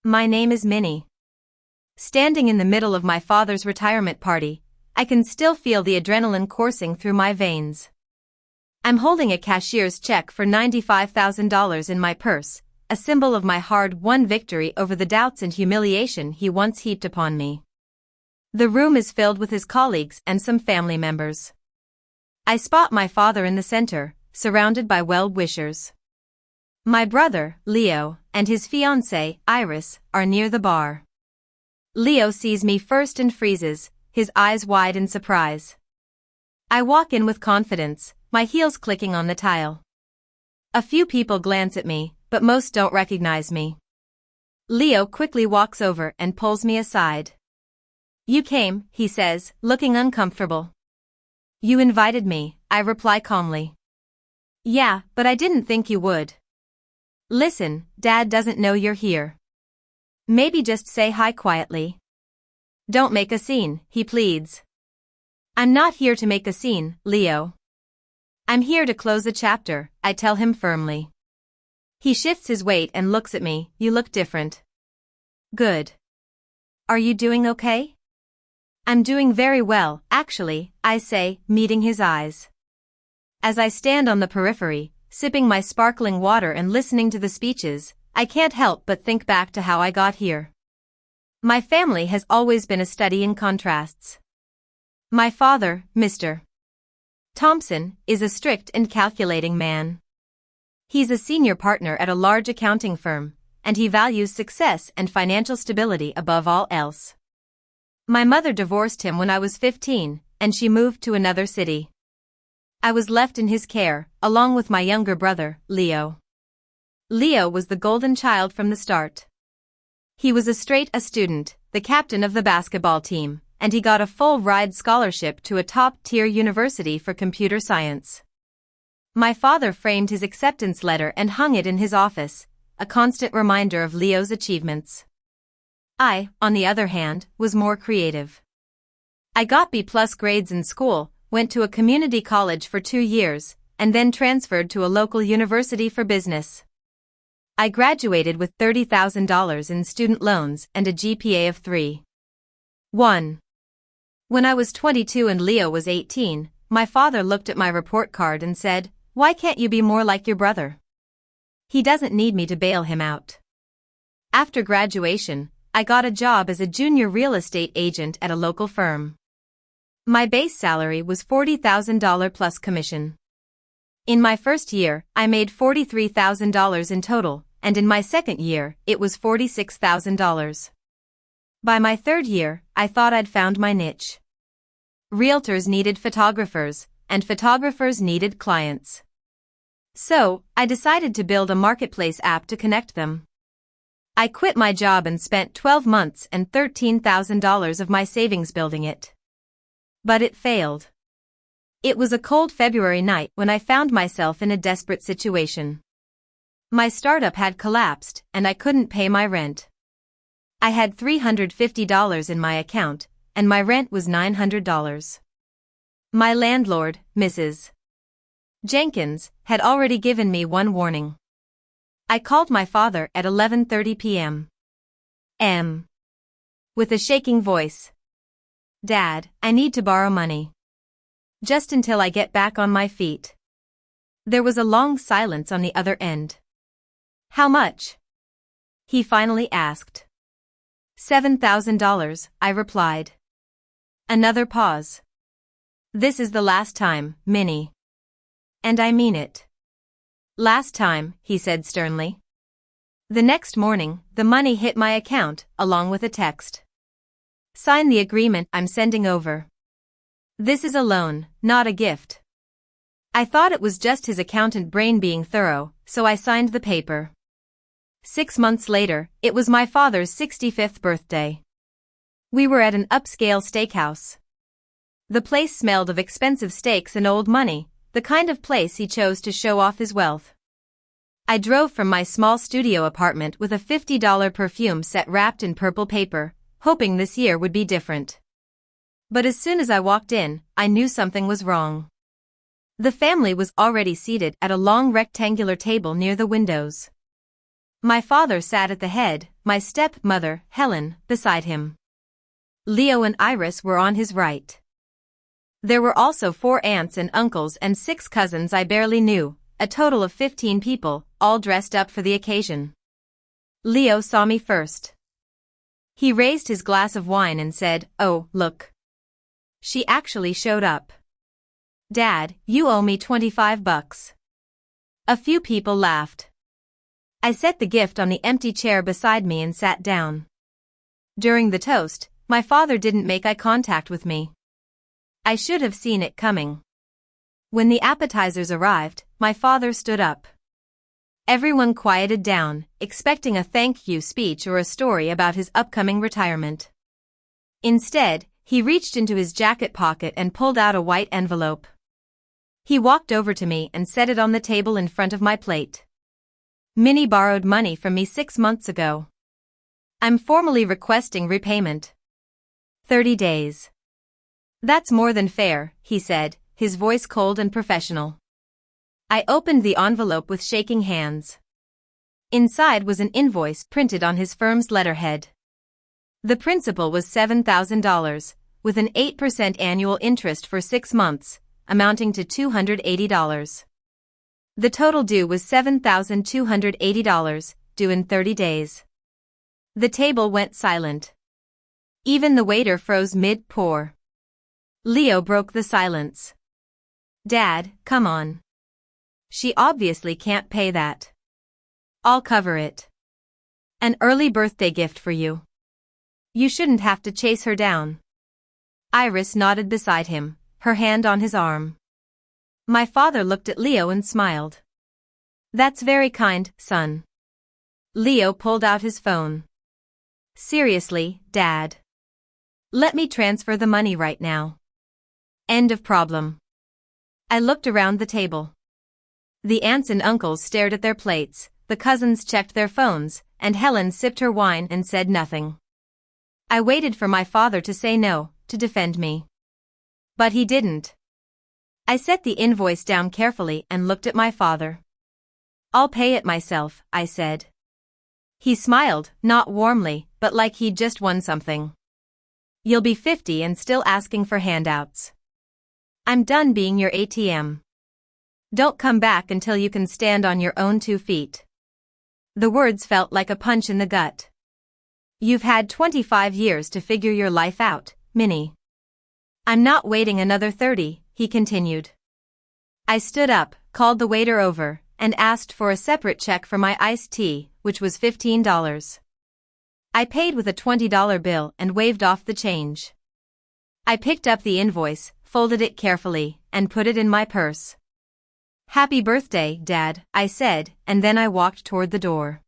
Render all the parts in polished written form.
My name is Minnie. Standing in the middle of my father's retirement party, I can still feel the adrenaline coursing through my veins. I'm holding a cashier's check for $95,000 in my purse, a symbol of my hard-won victory over the doubts and humiliation he once heaped upon me. The room is filled with his colleagues and some family members. I spot my father in the center, surrounded by well-wishers. My brother, Leo, and his fiancée, Iris, are near the bar. Leo sees me first and freezes, his eyes wide in surprise. I walk in with confidence, my heels clicking on the tile. A few people glance at me, but most don't recognize me. Leo quickly walks over and pulls me aside. "You came," he says, looking uncomfortable. "You invited me," I reply calmly. "Yeah, but I didn't think you would." "Listen, Dad doesn't know you're here. Maybe just say hi quietly." "Don't make a scene," he pleads. "I'm not here to make a scene, Leo. I'm here to close a chapter," I tell him firmly. He shifts his weight and looks at me. "You look different." "Good. Are you doing okay?" "I'm doing very well, actually," I say, meeting his eyes. As I stand on the periphery, sipping my sparkling water and listening to the speeches, I can't help but think back to how I got here. My family has always been a study in contrasts. My father, Mr. Thompson, is a strict and calculating man. He's a senior partner at a large accounting firm, and he values success and financial stability above all else. My mother divorced him when I was 15, and she moved to another city. I was left in his care, along with my younger brother, Leo. Leo was the golden child from the start. He was a straight A student, the captain of the basketball team, and he got a full-ride scholarship to a top-tier university for computer science. My father framed his acceptance letter and hung it in his office, a constant reminder of Leo's achievements. I, on the other hand, was more creative. I got B+ grades in school, went to a community college for 2 years, and then transferred to a local university for business. I graduated with $30,000 in student loans and a GPA of 3.1. When I was 22 and Leo was 18, my father looked at my report card and said, "Why can't you be more like your brother? He doesn't need me to bail him out." After graduation, I got a job as a junior real estate agent at a local firm. My base salary was $40,000 plus commission. In my first year, I made $43,000 in total, and in my second year, it was $46,000. By my third year, I thought I'd found my niche. Realtors needed photographers, and photographers needed clients. So, I decided to build a marketplace app to connect them. I quit my job and spent 12 months and $13,000 of my savings building it. But it failed. It was a cold February night when I found myself in a desperate situation. My startup had collapsed, and I couldn't pay my rent. I had $350 in my account, and my rent was $900. My landlord, Mrs. Jenkins, had already given me one warning. I called my father at 11:30 p.m. With a shaking voice. "Dad, I need to borrow money. Just until I get back on my feet." There was a long silence on the other end. "How much?" he finally asked. $7,000, I replied. Another pause. "This is the last time, Minnie. And I mean it." "Last time," he said sternly. The next morning, the money hit my account, along with a text. "Sign the agreement I'm sending over. This is a loan, not a gift." I thought it was just his accountant brain being thorough, so I signed the paper. 6 months later, it was my father's 65th birthday. We were at an upscale steakhouse. The place smelled of expensive steaks and old money, the kind of place he chose to show off his wealth. I drove from my small studio apartment with a $50 perfume set wrapped in purple paper, hoping this year would be different. But as soon as I walked in, I knew something was wrong. The family was already seated at a long rectangular table near the windows. My father sat at the head, my stepmother, Helen, beside him. Leo and Iris were on his right. There were also 4 aunts and uncles and 6 cousins I barely knew, a total of 15 people, all dressed up for the occasion. Leo saw me first. He raised his glass of wine and said, "Oh, look. She actually showed up. Dad, you owe me $25. A few people laughed. I set the gift on the empty chair beside me and sat down. During the toast, my father didn't make eye contact with me. I should have seen it coming. When the appetizers arrived, my father stood up. Everyone quieted down, expecting a thank you speech or a story about his upcoming retirement. Instead, he reached into his jacket pocket and pulled out a white envelope. He walked over to me and set it on the table in front of my plate. Minnie borrowed money from me 6 months ago. I'm formally requesting repayment. 30 days. That's more than fair, he said, his voice cold and professional. I opened the envelope with shaking hands. Inside was an invoice printed on his firm's letterhead. The principal was $7,000, with an 8% annual interest for 6 months, amounting to $280. The total due was $7,280, due in 30 days. The table went silent. Even the waiter froze mid-pour. Leo broke the silence. Dad, come on. She obviously can't pay that. I'll cover it. An early birthday gift for you. You shouldn't have to chase her down. Iris nodded beside him, her hand on his arm. My father looked at Leo and smiled. That's very kind, son. Leo pulled out his phone. Seriously, Dad. Let me transfer the money right now. End of problem. I looked around the table. The aunts and uncles stared at their plates, the cousins checked their phones, and Helen sipped her wine and said nothing. I waited for my father to say no, to defend me. But he didn't. I set the invoice down carefully and looked at my father. I'll pay it myself, I said. He smiled, not warmly, but like he'd just won something. You'll be 50 and still asking for handouts. I'm done being your ATM. Don't come back until you can stand on your own 2 feet. The words felt like a punch in the gut. You've had 25 years to figure your life out, Minnie. I'm not waiting another 30, he continued. I stood up, called the waiter over, and asked for a separate check for my iced tea, which was $15. I paid with a $20 bill and waved off the change. I picked up the invoice, folded it carefully, and put it in my purse. Happy birthday, Dad, I said, and then I walked toward the door.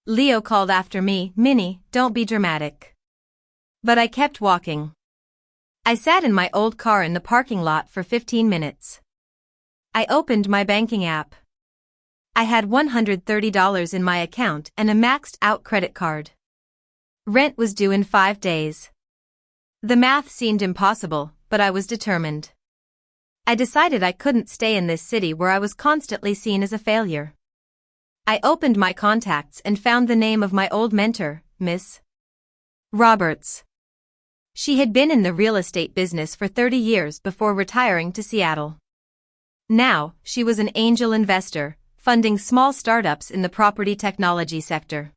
Leo called after me, Minnie, don't be dramatic. But I kept walking. I sat in my old car in the parking lot for 15 minutes. I opened my banking app. I had $130 in my account and a maxed-out credit card. Rent was due in 5 days. The math seemed impossible, but I was determined. I decided I couldn't stay in this city where I was constantly seen as a failure. I opened my contacts and found the name of my old mentor, Miss Roberts. She had been in the real estate business for 30 years before retiring to Seattle. Now, she was an angel investor, funding small startups in the property technology sector.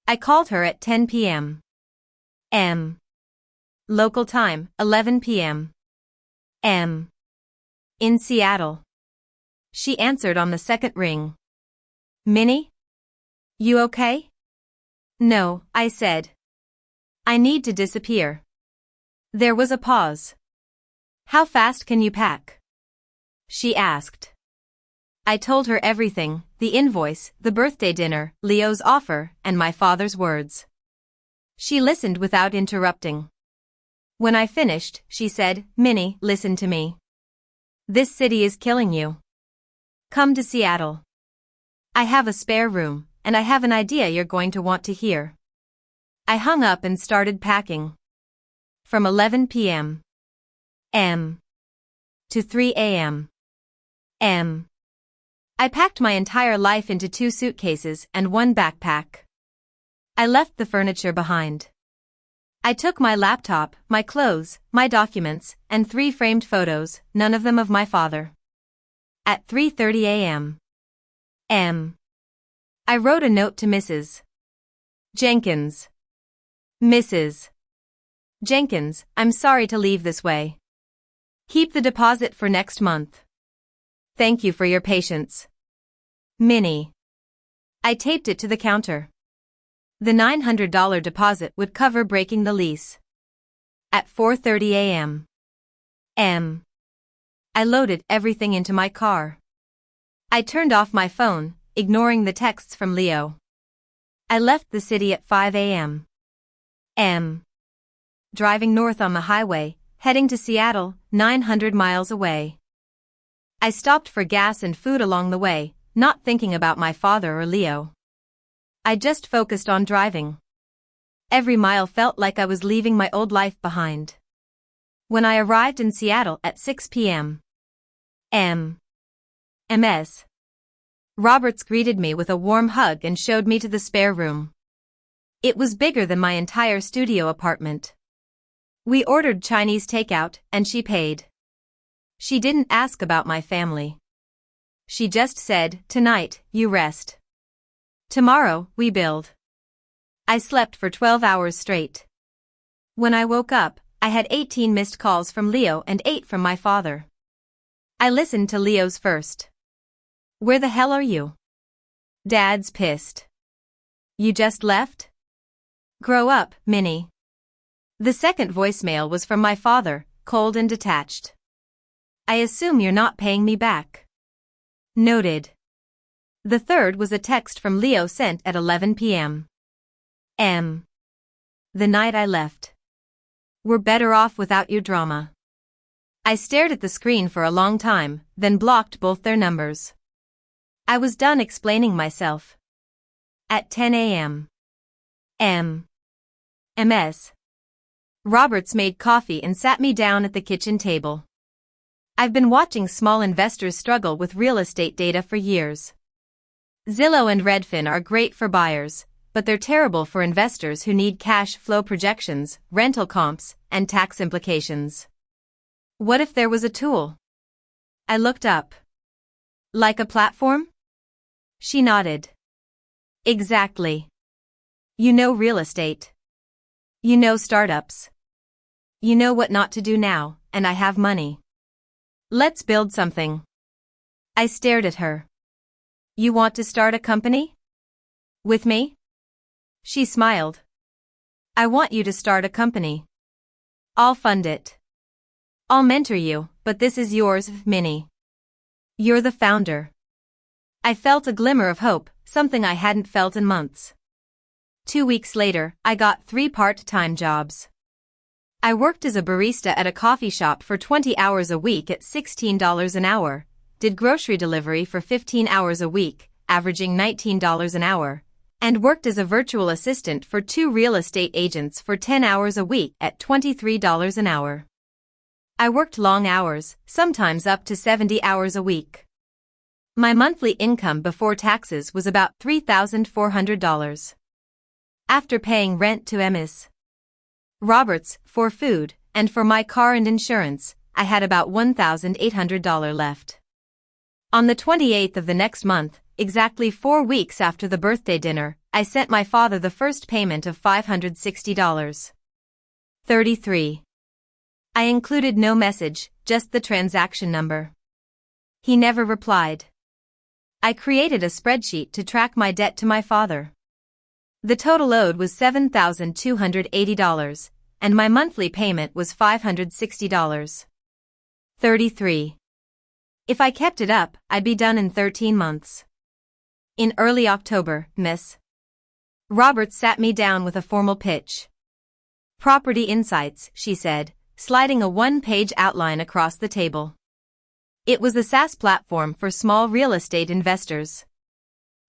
I called her at 10 p.m. Local time, 11 p.m. In Seattle. She answered on the second ring. Minnie? You okay? No, I said. I need to disappear. There was a pause. How fast can you pack? She asked. I told her everything, the invoice, the birthday dinner, Leo's offer, and my father's words. She listened without interrupting. When I finished, she said, Minnie, listen to me. This city is killing you. Come to Seattle. I have a spare room, and I have an idea you're going to want to hear. I hung up and started packing. From 11 p.m. to 3 a.m. I packed my entire life into 2 suitcases and 1 backpack. I left the furniture behind. I took my laptop, my clothes, my documents, and 3 framed photos, none of them of my father. At 3:30 a.m. I wrote a note to Mrs. Jenkins. Mrs. Jenkins, I'm sorry to leave this way. Keep the deposit for next month. Thank you for your patience. Minnie. I taped it to the counter. The $900 deposit would cover breaking the lease. At 4:30 a.m. I loaded everything into my car. I turned off my phone, ignoring the texts from Leo. I left the city at 5 a.m. Driving north on the highway, heading to Seattle, 900 miles away. I stopped for gas and food along the way, not thinking about my father or Leo. I just focused on driving. Every mile felt like I was leaving my old life behind. When I arrived in Seattle at 6 p.m. MS. Roberts greeted me with a warm hug and showed me to the spare room. It was bigger than my entire studio apartment. We ordered Chinese takeout, and she paid. She didn't ask about my family. She just said, "Tonight, you rest. Tomorrow, we build." I slept for 12 hours straight. When I woke up, I had 18 missed calls from Leo and 8 from my father. I listened to Leo's first. "Where the hell are you? Dad's pissed. You just left? Grow up, Minnie." The second voicemail was from my father, cold and detached. "I assume you're not paying me back. Noted." The third was a text from Leo sent at 11 p.m. The night I left. "We're better off without your drama." I stared at the screen for a long time, then blocked both their numbers. I was done explaining myself. At 10 a.m. MS. Roberts made coffee and sat me down at the kitchen table. I've been watching small investors struggle with real estate data for years. Zillow and Redfin are great for buyers, but they're terrible for investors who need cash flow projections, rental comps, and tax implications. What if there was a tool? I looked up. Like a platform? She nodded. Exactly. You know real estate. You know startups. You know what not to do now, and I have money. Let's build something. I stared at her. You want to start a company? With me? She smiled. I want you to start a company. I'll fund it. I'll mentor you, but this is yours, Minnie. You're the founder. I felt a glimmer of hope, something I hadn't felt in months. 2 weeks later, I got 3 part-time jobs. I worked as a barista at a coffee shop for 20 hours a week at $16 an hour, did grocery delivery for 15 hours a week, averaging $19 an hour, and worked as a virtual assistant for 2 real estate agents for 10 hours a week at $23 an hour. I worked long hours, sometimes up to 70 hours a week. My monthly income before taxes was about $3,400. After paying rent to Ms. Roberts, for food, and for my car and insurance, I had about $1,800 left. On the 28th of the next month, exactly 4 weeks after the birthday dinner, I sent my father the first payment of $560. 33. I included no message, just the transaction number. He never replied. I created a spreadsheet to track my debt to my father. The total owed was $7,280, and my monthly payment was $560. 33. If I kept it up, I'd be done in 13 months. In early October, Miss Roberts sat me down with a formal pitch. Property Insights, she said, sliding a 1-page outline across the table. It was a SaaS platform for small real estate investors.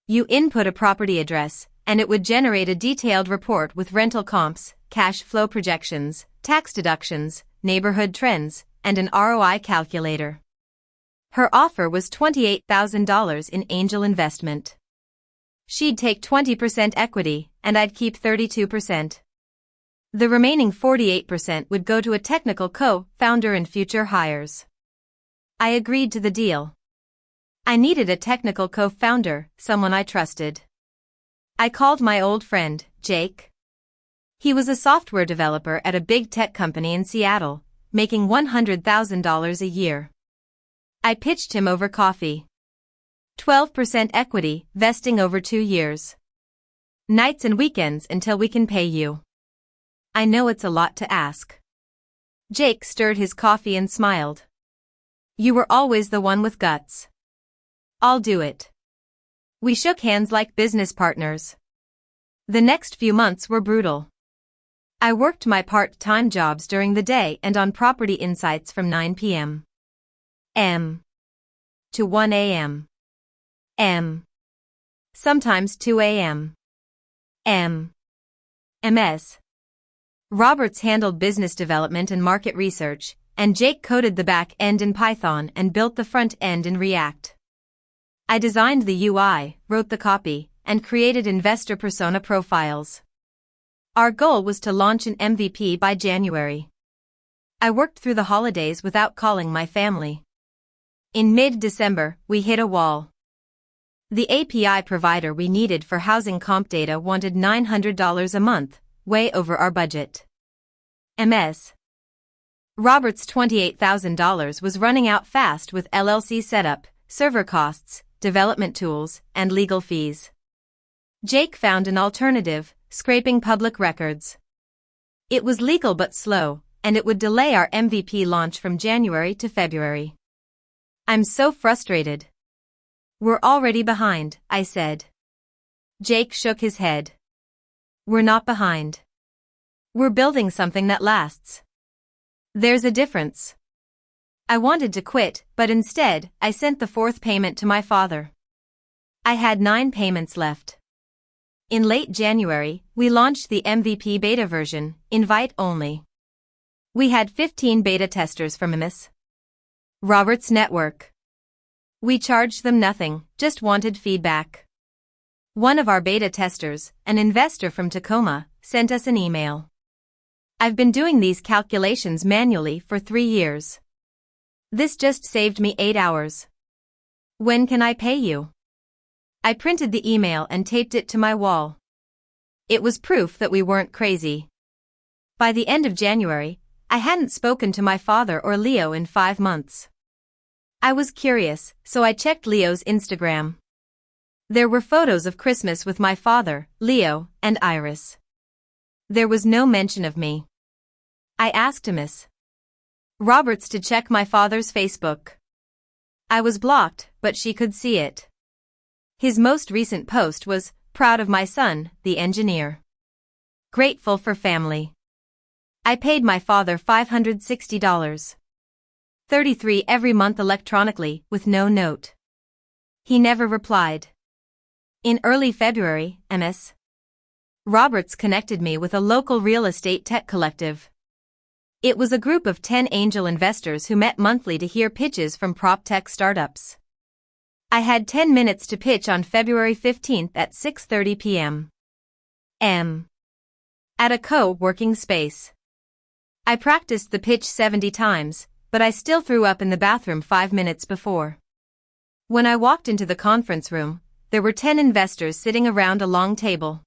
You input a property address, and it would generate a detailed report with rental comps, cash flow projections, tax deductions, neighborhood trends, and an ROI calculator. Her offer was $28,000 in angel investment. She'd take 20% equity, and I'd keep 32%. The remaining 48% would go to a technical co-founder and future hires. I agreed to the deal. I needed a technical co-founder, someone I trusted. I called my old friend, Jake. He was a software developer at a big tech company in Seattle, making $100,000 a year. I pitched him over coffee. 12% equity, vesting over 2 years. Nights and weekends until we can pay you. I know it's a lot to ask. Jake stirred his coffee and smiled. You were always the one with guts. I'll do it. We shook hands like business partners. The next few months were brutal. I worked my part-time jobs during the day and on property insights from 9 p.m. to 1 a.m. Sometimes 2 a.m. MS. Roberts handled business development and market research, and Jake coded the back end in Python and built the front end in React. I designed the UI, wrote the copy, and created investor persona profiles. Our goal was to launch an MVP by January. I worked through the holidays without calling my family. In mid-December, we hit a wall. The API provider we needed for housing comp data wanted $900 a month, way over our budget. MS. Roberts' $28,000 was running out fast with LLC setup, server costs, development tools, and legal fees. Jake found an alternative, scraping public records. It was legal but slow, and it would delay our MVP launch from January to February. I'm so frustrated. We're already behind, I said. Jake shook his head. We're not behind. We're building something that lasts. There's a difference. I wanted to quit, but instead, I sent the 4th payment to my father. I had 9 payments left. In late January, we launched the MVP beta version, invite only. We had 15 beta testers from MS. Roberts Network. We charged them nothing, just wanted feedback. One of our beta testers, an investor from Tacoma, sent us an email. I've been doing these calculations manually for 3 years. This just saved me 8 hours. When can I pay you? I printed the email and taped it to my wall. It was proof that we weren't crazy. By the end of January, I hadn't spoken to my father or Leo in 5 months. I was curious, so I checked Leo's Instagram. There were photos of Christmas with my father, Leo, and Iris. There was no mention of me. I asked Miss Roberts to check my father's Facebook. I was blocked, but she could see it. His most recent post was, proud of my son, the engineer. Grateful for family. I paid my father $560. $33 every month electronically, with no note. He never replied. In early February, MS Roberts connected me with a local real estate tech collective. It was a group of 10 angel investors who met monthly to hear pitches from prop tech startups. I had 10 minutes to pitch on February 15th at 6:30 p.m. At a co-working space. I practiced the pitch 70 times, but I still threw up in the bathroom 5 minutes before. When I walked into the conference room, there were 10 investors sitting around a long table.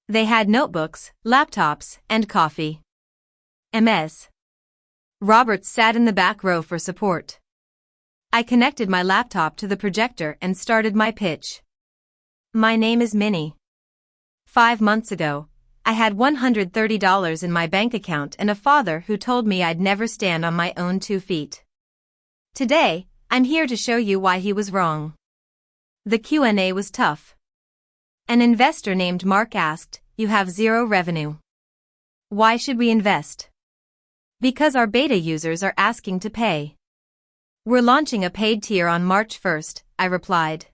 They had notebooks, laptops, and coffee. MS Roberts sat in the back row for support. I connected my laptop to the projector and started my pitch. My name is Minnie. 5 months ago, I had $130 in my bank account and a father who told me I'd never stand on my own 2 feet. Today, I'm here to show you why he was wrong. The Q&A was tough. An investor named Mark asked, "You have 0 revenue. Why should we invest?" Because our beta users are asking to pay. We're launching a paid tier on March 1st, I replied.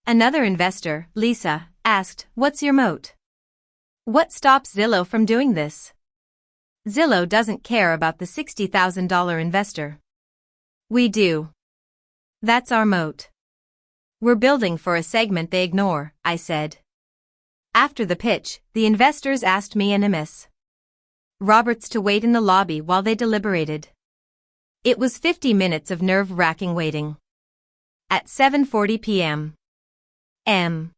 Another investor, Lisa, asked, "What's your moat? What stops Zillow from doing this?" Zillow doesn't care about the $60,000 investor. We do. That's our moat. We're building for a segment they ignore, I said. After the pitch, the investors asked me and Ms. Roberts to wait in the lobby while they deliberated. It was 50 minutes of nerve-wracking waiting. At 7:40 p.m. An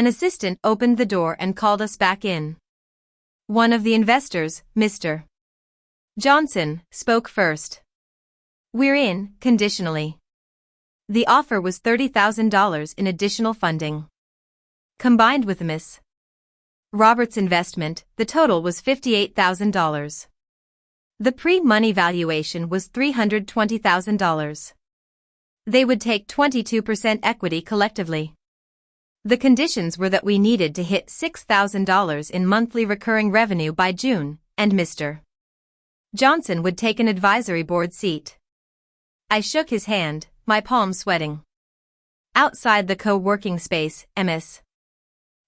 assistant opened the door and called us back in. One of the investors, Mr. Johnson, spoke first. We're in, conditionally. The offer was $30,000 in additional funding. Combined with Ms. Roberts' investment, the total was $58,000. The pre-money valuation was $320,000. They would take 22% equity collectively. The conditions were that we needed to hit $6,000 in monthly recurring revenue by June, and Mr. Johnson would take an advisory board seat. I shook his hand, my palms sweating. Outside the co-working space, Ms.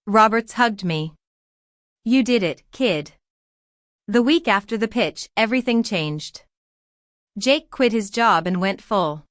Roberts hugged me. You did it, kid. The week after the pitch, everything changed. Jake quit his job and went full